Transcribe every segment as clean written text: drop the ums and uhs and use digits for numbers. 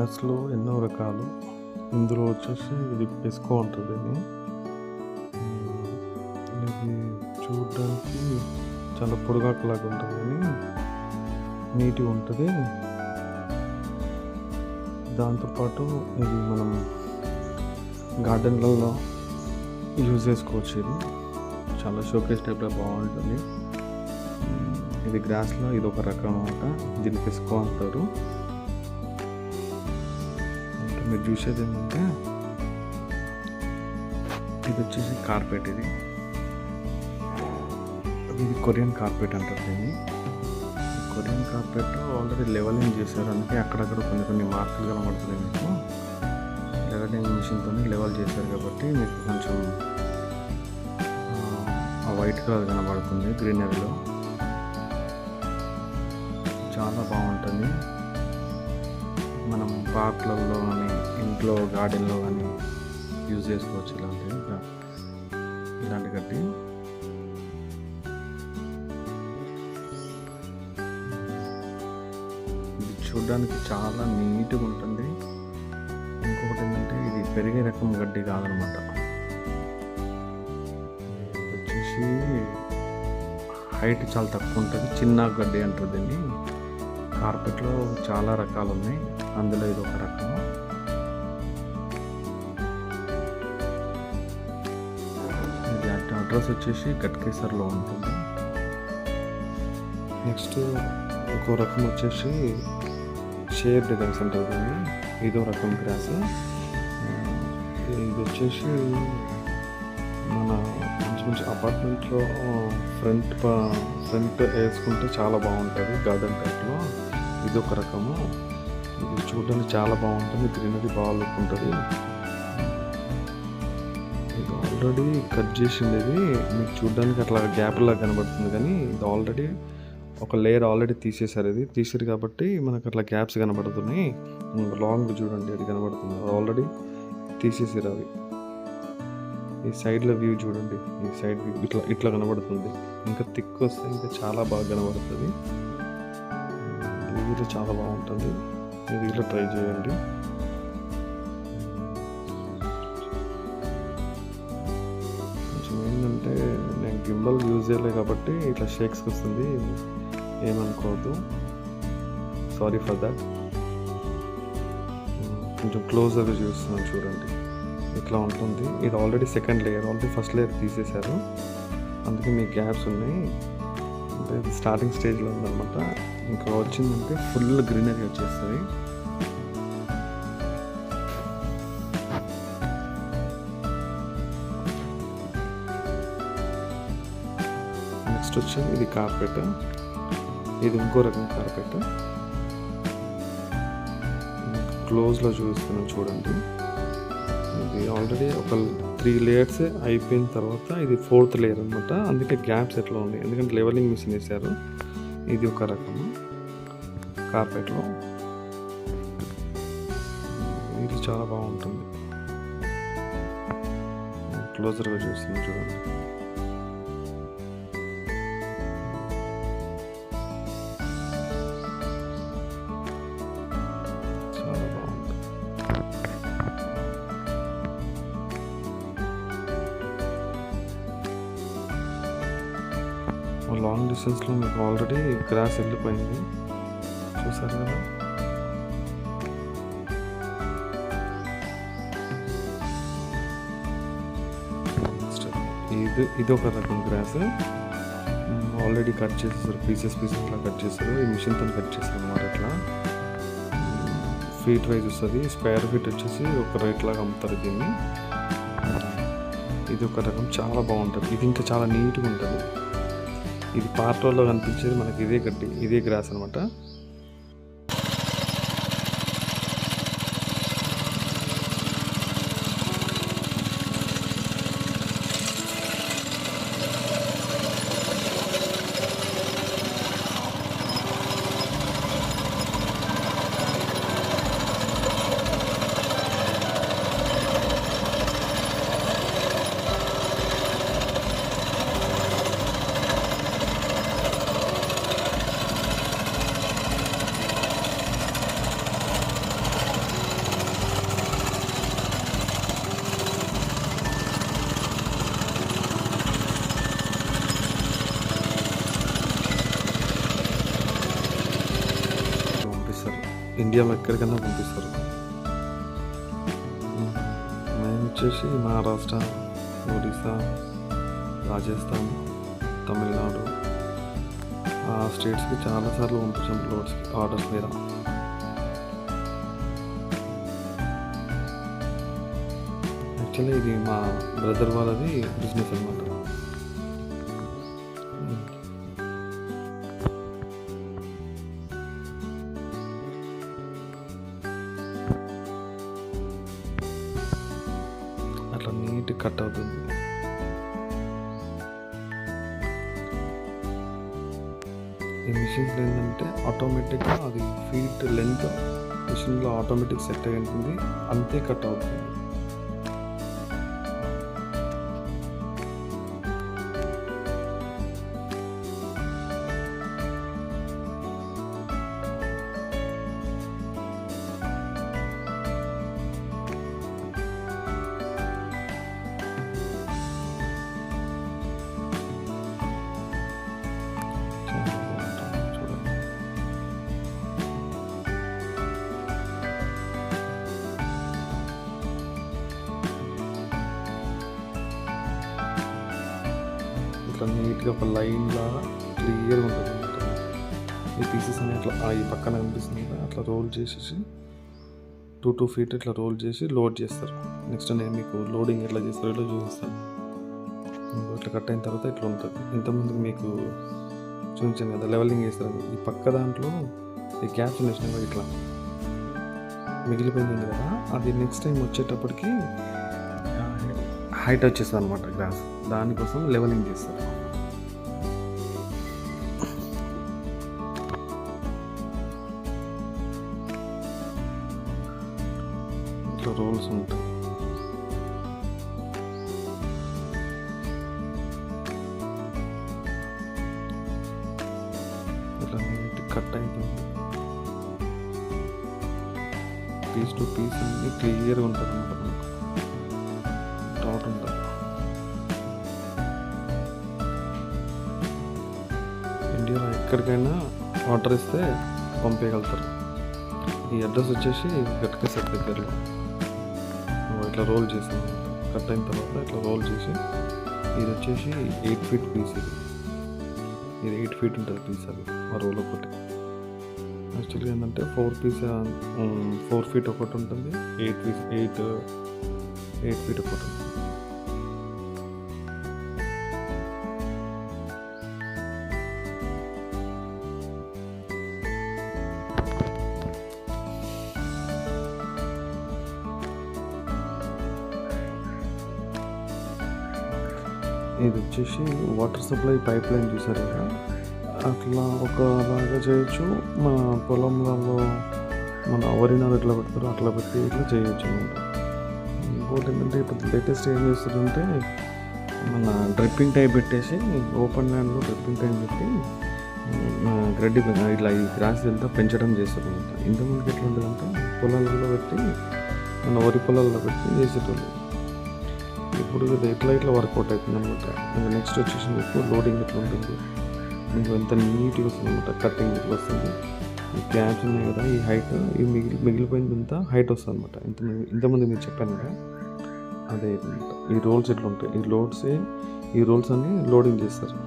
గ్రాస్‌లో ఎన్నో రకాలు. ఇందులో వచ్చేసి ఇది పెస్కో అంటారు దీన్ని. ఇది చూడడానికి చాలా పొడుగాకులాగా ఉంటుంది కానీ నీట్‌గా ఉంటది. దాంతోపాటు ఇది మనం గార్డెన్‌లలో యూజ్ చేసుకోవచ్చు. ఇది చాలా షోకేస్ టైప్‌లో బాగుంటుంది. ఇది గ్రాస్‌లో ఇదొక రకం అన్నమాట. దీన్ని పెస్కో అంటారు. ఇంకా మీరు చూసేది ఏంటంటే ఇది వచ్చేసి కార్పెట్. ఇది కొరియన్ కార్పెట్ అంటారు దీన్ని. కొరియన్ కార్పెట్ ఆల్రెడీ లెవెలింగ్ చేశారు, అందుకే అక్కడక్కడ కొన్ని మార్కులు కనబడుతున్నాయి మీకు. లెవెలింగ్ మిషన్తో లెవెల్ చేశారు కాబట్టి మీకు కొంచెం ఆ వైట్ కలర్ కనబడుతుంది గ్రీనరీలో. చాలా బాగుంటుంది. మనం పార్క్లలో కానీ ఇంట్లో గార్డెన్లో కానీ యూజ్ చేసుకోవచ్చు ఇలాంటి గడ్డి. ఇది చూడడానికి చాలా నీట్గా ఉంటుంది. ఇంకొకటి ఏంటంటే ఇది పెరిగే రకం గడ్డి కాదనమాట. ఇది వచ్చేసి హైట్ చాలా తక్కువ ఉంటుంది, చిన్న గడ్డి అంటారు దీన్ని. కార్పెట్లో చాలా రకాలు ఉన్నాయి, అందులో ఇది ఒక రకం. ఇది అడ్రస్ వచ్చేసి గట్కేసర్లో ఉంటుంది. నెక్స్ట్ ఇంకో రకం వచ్చేసి షేర్డ్ గ్రాస్ అంటారు దీన్ని. ఇదో రకం గ్రాస్. ఇది వచ్చేసి మన మంచి అపార్ట్మెంట్లో ఫ్రంట్ వేసుకుంటే చాలా బాగుంటుంది గార్డెన్ టైప్లో. ఇది ఒక రకము. ఇది చూడడానికి చాలా బాగుంటుంది, గ్రీనరీ బాగా లుక్ ఉంటుంది. ఇది ఆల్రెడీ కట్ చేసింది. ఇది మీకు చూడడానికి అట్లా గ్యాప్ లాగా కనబడుతుంది కానీ ఇది ఆల్రెడీ ఒక లేయర్ ఆల్రెడీ తీసేశారు. ఇది తీసారు కాబట్టి మనకు అట్లా గ్యాప్స్ కనబడుతున్నాయి. లాంగ్ చూడండి అది కనబడుతుంది, ఆల్రెడీ తీసేసారు అవి. ఈ సైడ్లో వ్యూ చూడండి, ఈ సైడ్ వ్యూ ఇట్లా కనబడుతుంది. ఇంకా థిక్ వస్తే ఇంకా చాలా బాగా కనబడుతుంది. ఇది చాలా బాగుంటుంది. ఇది ఇట్లా ట్రై చేయండి. కొంచెం ఏంటంటే నేను గింబల్ యూజ్ చేయలేదు కాబట్టి ఇట్లా షేక్స్ వస్తుంది, ఏమనుకోవద్దు, సారీ ఫర్ దట్. కొంచెం క్లోజర్గా చూస్తున్నాను చూడండి, ఇట్లా ఉంటుంది. ఇది already second layer, already first layer తీసేశారు, అందుకే మీకు గ్యాప్స్ ఉన్నాయి. అంటే ఇది స్టార్టింగ్ స్టేజ్లో ఉందన్నమాట. ఇంకా వచ్చిందంటే ఫుల్ గ్రీనరీ వచ్చేస్తుంది. నెక్స్ట్ వచ్చింది ఇది కార్పెట్. ఇది ఇంకో రకం కార్పెట్. క్లోజ్లో చూస్తున్నాను చూడండి. ఇది ఆల్రెడీ ఒక 3 లేయర్స్ అయిపోయిన తర్వాత ఇది 4th లేయర్ అనమాట. అందుకే గ్యాప్స్ ఎట్లా ఉన్నాయి, ఎందుకంటే లెవెలింగ్ మిషన్ వేసారు. ఇది ఒక రకము కార్పెట్లో. ఇది చాలా బాగుంటుంది. క్లోజర్గా చూస్తున్నాను చూడండి. చాలా బాగుంటుంది. లాంగ్ డిస్టెన్స్లో మీకు ఆల్రెడీ గ్రాస్ వెళ్ళిపోయింది, చూసారు కదా. ఇది ఒక రకం గ్రాస్. ఆల్రెడీ కట్ చేసేసారు, పీసెస్లా కట్ చేశారు. ఈ మిషన్తో కట్ చేశారు అన్నమాట. ఇట్లా ఫీట్ వైజ్ వస్తుంది. స్క్వేర్ ఫీట్ వచ్చేసి ఒక రేట్ లాగా అమ్ముతారు దీన్ని. ఇది ఒక రకం, చాలా బాగుంటుంది. ఇది ఇంకా చాలా నీట్గా ఉంటుంది. ఇది పార్ట్ వల్ల కనిపించేది మనకి ఇదే గడ్డి, ఇదే గ్రాస్ అనమాట. ఇండియాలో ఎక్కడికైనా పంపిస్తారు. మేము వచ్చేసి మహారాష్ట్ర, ఒడిస్సా, రాజస్థాన్, తమిళనాడు ఆ స్టేట్స్కి చాలాసార్లు పంపించాం ఆర్డర్స్ మీద. యాక్చువల్లీ ఇది మా బ్రదర్ వాళ్ళది బిజినెస్ అనమాట. అట్లా నీట్ కట్ అవుతుంది. ఈ మిషన్స్లో ఏంటంటే ఆటోమేటిక్గా అది ఫీట్ లెంత్ మిషన్లో ఆటోమేటిక్ సెట్ అయి ఉంటుంది, అంతే కట్ అవుతుంది. ఇట్లా నీట్గా ఒక లైన్ లాగా క్లియర్గా ఉంటుంది అనమాట. ఈ పీసెస్ అని అట్లా ఈ పక్కన కనిపిస్తుంది కదా, అట్లా రోల్ చేసేసి 2 feet ఇట్లా రోల్ చేసి లోడ్ చేస్తారు. నెక్స్ట్ నేను మీకు లోడింగ్ ఎట్లా చేస్తారో ఇట్లా చూపిస్తాను. ఇట్లా కట్ అయిన తర్వాత ఇట్లా ఉంటుంది. ఇంతకుముందు మీకు చూపించాను కదా లెవెలింగ్ చేస్తారు. ఈ పక్క దాంట్లో ఈ గ్యాప్స్ వేసినా ఇట్లా మిగిలిపోయింది కదా, అది నెక్స్ట్ టైం వచ్చేటప్పటికి హైట్ వచ్చేస్తుంది అనమాట గ్రాస్. దానికోసం లెవెలింగ్ చేస్తారు. ఇట్లా రోల్స్ ఉంటాయి. ఇట్లా నీట్ కట్ అయిపోయింది. పీస్ టు పీస్ అన్ని క్లియర్గా ఉంటుంది అనమాట. మనకు డౌట్ ఉంటుంది. ఇండియాలో ఎక్కడికైనా ఆర్డర్ ఇస్తే పంపించగలుగుతారు. ఈ అడ్రస్ వచ్చేసి గట్క సెట్ దగ్గరలో. ఇట్లా రోల్ చేసాను. కట్ అయిన తర్వాత ఇట్లా రోల్ చేసి ఇది వచ్చేసి 8 feet పీస్. ఇది 8 feet ఉంటుంది పీస్. అది ఆ రోల్ ఒకటి. యాక్చువల్గా ఏంటంటే 4 feet ఒకటి ఉంటుంది, 8 feet ఒకటి ఉంటుంది. ఇది వచ్చేసి వాటర్ సప్లై పైప్ లైన్ చూసారు కదా, అట్లా ఒకలాగా చేయొచ్చు. మన పొలంలలో మన వరినాలు ఎట్లా పెడతారో అట్లా పెట్టి ఇట్లా చేయొచ్చు అనమాట. ఇంకోటి ఏంటంటే ఇప్పుడు లేటెస్ట్ ఏం చేస్తుందంటే మన డ్రిప్పింగ్ టైప్ పెట్టేసి ఓపెన్ ల్యాండ్లో డ్రిప్పింగ్ టైప్ పెట్టి గడ్డి ఇట్లా ఈ గ్రాస్ అంతా పెంచడం చేస్తారు అనమాట. ఇంతకుముందుకు ఎట్లా ఉంటుందంటే పొలాలలో పెట్టి మన వరి పొలాల్లో పెట్టి చేసేటోళ్ళు. ఇప్పుడు ఇట్లా వర్కౌట్ అవుతుంది అనమాట. నెక్స్ట్ వచ్చేసి మీకు లోడింగ్ ఎట్లా ఉంటుంది, మీకు ఎంత నీట్గా వస్తుంది అనమాట. కటింగ్ ఇట్లా వస్తుంది. ఈ క్యాప్స్ ఉన్నాయి కదా, ఈ హైట్ ఈ మిగిలిపోయిందంతా హైట్ వస్తుంది అనమాట. ఇంతమంది మీరు చెప్పాను కదా, అదే అనమాట. ఈ రోల్స్ ఎట్లా ఉంటాయి, ఈ రోల్స్ అన్ని లోడింగ్ చేస్తారు.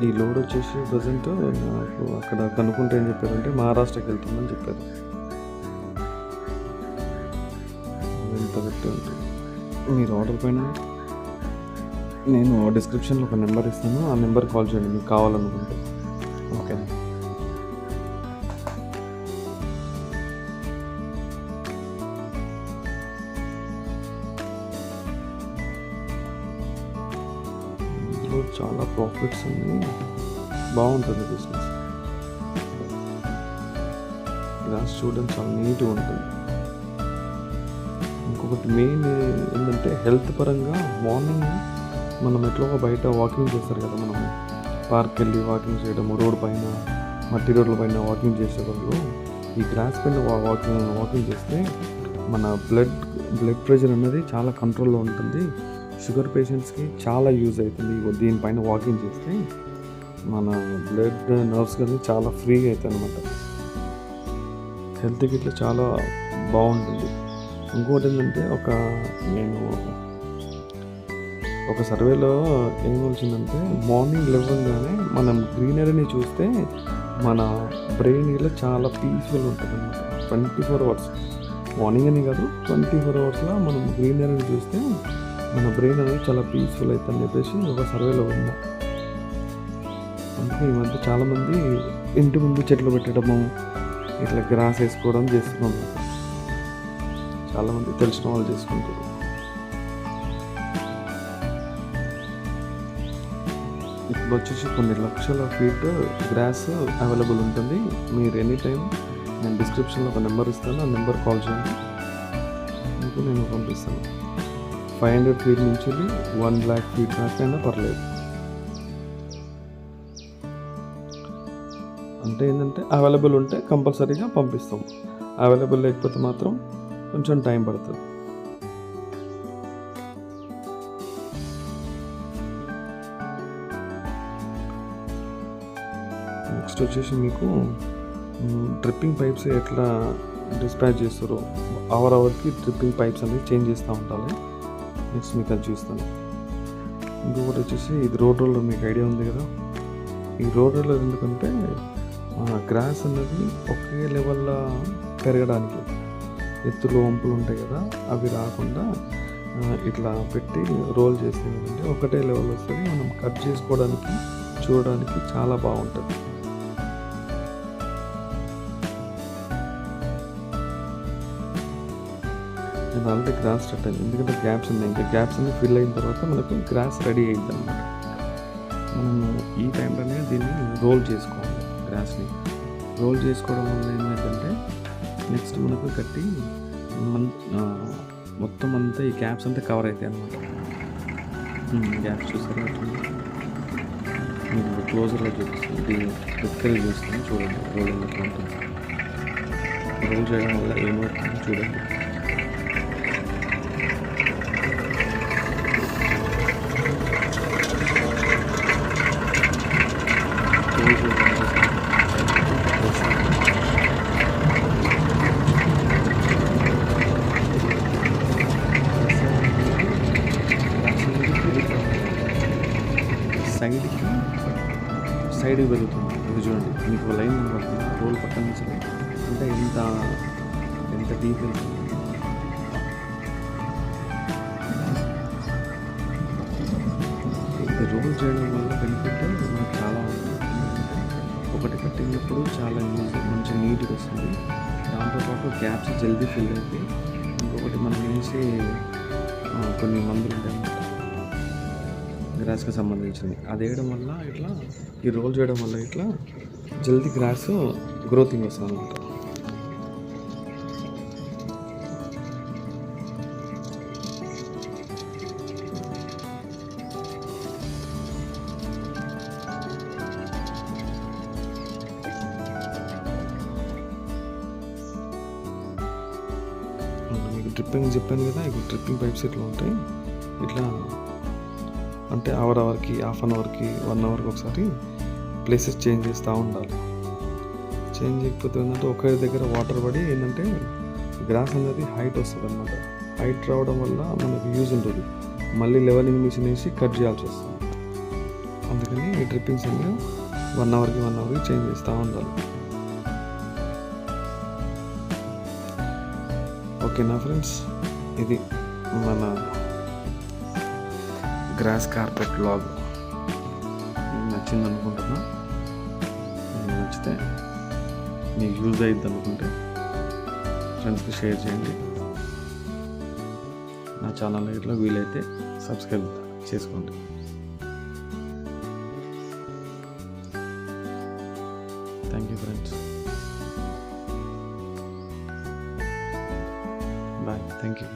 ఈ లోడ్ వచ్చేసి ప్రజెంట్ నాకు అక్కడ కనుక్కుంటే ఏం చెప్పారంటే మహారాష్ట్రకి వెళ్తుందని చెప్పారు. ఎంత పెట్టి ఉంటుంది. మీరు ఆర్డర్ పైన నేను డిస్క్రిప్షన్లో ఒక నెంబర్ ఇస్తాను, ఆ నెంబర్ కాల్ చేయండి మీకు కావాలనుకుంటే. ఓకే. ఇందులో చాలా ప్రాఫిట్స్ ఉన్నాయి, బాగుంటుంది బిజినెస్. గ్లాస్ చూడడం చాలా నీట్గా ఉంటుంది. ఇంకొకటి మెయిన్ ఏంటంటే హెల్త్ పరంగా మార్నింగ్ మనం ఎట్లా బయట వాకింగ్ చేస్తారు కదా, మనము పార్క్ వెళ్ళి వాకింగ్ చేయడము, రోడ్ పైన మట్టి రోడ్ల పైన వాకింగ్ చేసేవాళ్ళు ఈ గ్రాస్ పైన వాకింగ్ చేస్తే మన బ్లడ్ ప్రెషర్ అనేది చాలా కంట్రోల్లో ఉంటుంది. షుగర్ పేషెంట్స్కి చాలా యూజ్ అవుతుంది. దీనిపైన వాకింగ్ చేస్తే మన బ్లడ్ నర్వ్స్ కానీ చాలా ఫ్రీగా అవుతాయి అన్నమాట. హెల్త్కి ఇట్లా చాలా బాగుంటుంది. ఇంకోటి ఏంటంటే నేను ఒక సర్వేలో ఏం వచ్చిందంటే మార్నింగ్ లేవగానే మనం గ్రీనరీని చూస్తే మన బ్రెయిన్ ఇలా చాలా పీస్ఫుల్ ఉంటుంది అన్నమాట. 24 అవర్స్ మార్నింగ్ అని కాదు, 24 అవర్స్లో మనం గ్రీనరీని చూస్తే మన బ్రెయిన్ అనేది చాలా పీస్ఫుల్ అవుతుందని చెప్పేసి ఒక సర్వేలో ఉందా. అందుకే ఈ మధ్య చాలామంది ఇంటి ముందు చెట్లు పెట్టడము, ఇట్లా గ్రాస్ వేసుకోవడం చేస్తున్నాం. చాలామంది తెలిసిన వాళ్ళు చేసుకుంటారు. ఇప్పుడు వచ్చేసి కొన్ని లక్షల ఫీట్ గ్రాస్ అవైలబుల్ ఉంటుంది. మీరు ఎనీ టైం నేను డిస్క్రిప్షన్లో ఒక నెంబర్ ఇస్తాను, ఆ నెంబర్ కాల్ చేయండి, మీకు నేను పంపిస్తాను. 500 ఫీట్ నుంచి 1 lakh ఫీట్ దాకా అయినా పర్లేదు. అంటే ఏంటంటే అవైలబుల్ ఉంటే కంపల్సరీగా పంపిస్తాం, అవైలబుల్ లేకపోతే మాత్రం కొంచెం టైం పడుతుంది. నెక్స్ట్ వచ్చేసి మీకు డ్రిప్పింగ్ పైప్స్ ఎట్లా డిస్పాచ్ చేస్తారో, అవర్కి డ్రిప్పింగ్ పైప్స్ అనేది చేంజ్ చేస్తూ ఉండాలి. నెక్స్ట్ మీకు అది చూస్తాను. ఇంకొకటి వచ్చేసి ఇది రోడ్ రోలర్, మీకు ఐడియా ఉంది కదా. ఈ రోడ్ రోలర్ ఎందుకంటే గ్రాస్ అనేది ఒకే లెవెల్లో పెరగడానికి, ఎత్తులు వంపులు ఉంటాయి కదా, అవి రాకుండా ఇట్లా పెట్టి రోల్ చేస్తే ఒకటే లెవెల్ వస్తుంది. మనం కట్ చేసుకోవడానికి చూడడానికి చాలా బాగుంటుంది. నేను ఆల్రెడీ గ్రాస్ స్టార్ట్ అయింది, ఎందుకంటే గ్యాప్స్ ఉన్నాయి. ఇంకా గ్యాప్స్ అన్ని ఫిల్ అయిన తర్వాత మనకు గ్రాస్ రెడీ అయింది అనమాట. మనం ఈ టైంలోనే దీన్ని రోల్ చేసుకోవాలి. గ్రాస్ని రోల్ చేసుకోవడం వల్ల ఏమైందంటే నెక్స్ట్ మనకు కట్టి మొత్తం అంతా ఈ గ్యాప్స్ అంతా కవర్ అవుతాయి అన్నమాట. గ్యాప్స్ చూసారా అట్లా మీకు క్లోజర్లో చూపిస్తాను, దగ్గర చూస్తాను. చూడండి రోల్ ఎట్లా ఉంటుంది. రోల్ చేయడం వల్ల ఏమవుతుందో చూడండి. సైడ్కి వెళ్తుంది. ఇది చూడండి, మీకు లైన్ పడుతుంది రోల్ పక్కన నుంచి. అంటే ఎంత డీప్ వెళ్తుంది. ఇది రోల్ చేయడం వల్ల బెనిఫిట్ మనకు చాలా ఉంటుంది. ఒకటి కట్టినప్పుడు చాలా మంచి నీట్గా వస్తుంది. దాంతోపాటు గ్యాప్స్ జల్దీ ఫిల్ అవుతాయి. ఇంకొకటి మనం వేసి కొన్ని మందులు ఉంటాయి గ్రాస్కి సంబంధించింది, అది వేయడం వల్ల ఇట్లా ఈ రోల్ చేయడం వల్ల ఇట్లా జల్దీ గ్రాస్ గ్రోతింగ్ వస్తుంది అనమాట. మీకు డ్రిప్పింగ్ చెప్పాను కదా, ఇప్పుడు డ్రిప్పింగ్ పైప్స్ ఇట్లా ఉంటాయి. ఇట్లా అంటే అవర్కి, హాఫ్ అన్ అవర్కి, 1 అవర్కి ఒకసారి ప్లేసెస్ చేంజ్ చేస్తూ ఉండాలి. చేంజ్ చేయకపోతే ఏంటంటే ఒకే దగ్గర వాటర్ పడి ఏంటంటే గ్రాస్ అనేది హైట్ వస్తుంది అన్నమాట. హైట్ రావడం వల్ల మనకు యూజ్ ఉంటుంది. మళ్ళీ లెవెలింగ్ మిషన్ వేసి కట్ చేయాల్సి వస్తుంది. అందుకని ఈ డ్రిప్పింగ్స్ అన్నీ 1 అవర్కి చేంజ్ చేస్తూ ఉండాలి. ఓకేనా ఫ్రెండ్స్, ఇది మన గ్రాస్ కార్పెట్ వ్లాగ్ నచ్చింది అనుకుంటున్నా. నచ్చితే మీకు యూజ్ అయ్యిద్ది అనుకుంటే ఫ్రెండ్స్కి షేర్ చేయండి. నా ఛానల్ ఇట్లా వీలైతే సబ్స్క్రైబ్ చేసుకోండి. Thank you friends, bye, thank you.